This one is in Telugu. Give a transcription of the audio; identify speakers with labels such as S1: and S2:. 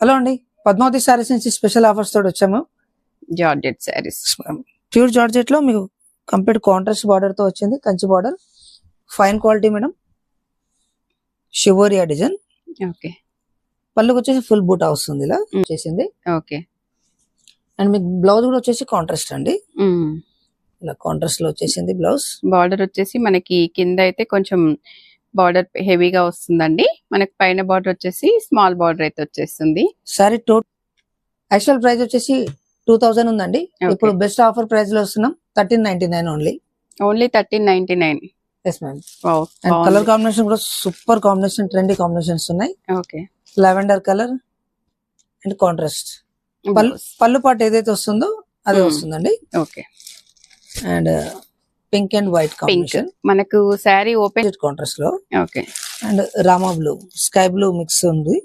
S1: హలో అండి, పద్మావతి సారీస్ నుంచి స్పెషల్ ఆఫర్స్ తోటి వచ్చాము.
S2: జార్జెట్ సారీస్,
S1: ప్యూర్ జార్జెట్ లో మీకు కంప్లీట్ కాంట్రాస్ట్ బార్డర్ తో వచ్చింది. Kanchi border, fine quality madam. షివోరియా డిజైన్.
S2: ఓకే.
S1: పళ్ళుకి వచ్చేసి ఫుల్ బూటా వస్తుంది ఇలా చేసింది.
S2: ఓకే.
S1: అండ్ మీకు బ్లౌజ్ కూడా వచ్చేసి కాంట్రాస్ట్ అండి. ఇలా కాంట్రాస్ట్ లో వచ్చేసింది బ్లౌజ్.
S2: బార్డర్ వచ్చేసి మనకి కింద అయితే కొంచెం బార్డర్ హెవీగా వస్తుందండి. మనకి పైన బార్డర్ వచ్చేసి స్మాల్ బార్డర్ అయితే వచ్చేస్తుంది.
S1: సారీ యాక్చువల్ ప్రైస్ వచ్చేసి 2000 ఉందండి. ఇప్పుడు బెస్ట్ ఆఫర్ ప్రైస్ లో వస్తున్నాం 1399 only.
S2: 1399.
S1: Yes ma'am. And colour combination కూడా సూపర్ కాంబినేషన్, ట్రెండీ కాంబినేషన్స్ ఉన్నాయి.
S2: Okay.
S1: Lavender colour and contrast. పళ్ళు పాటు ఏదైతే వస్తుందో అదే వస్తుందండి.
S2: Okay.
S1: And pink and white combination.
S2: మనకు శారీ ఓపెన్
S1: కాంట్రాస్ట్ లో.
S2: Okay.
S1: And Rama blue, sky blue mix ఉంది.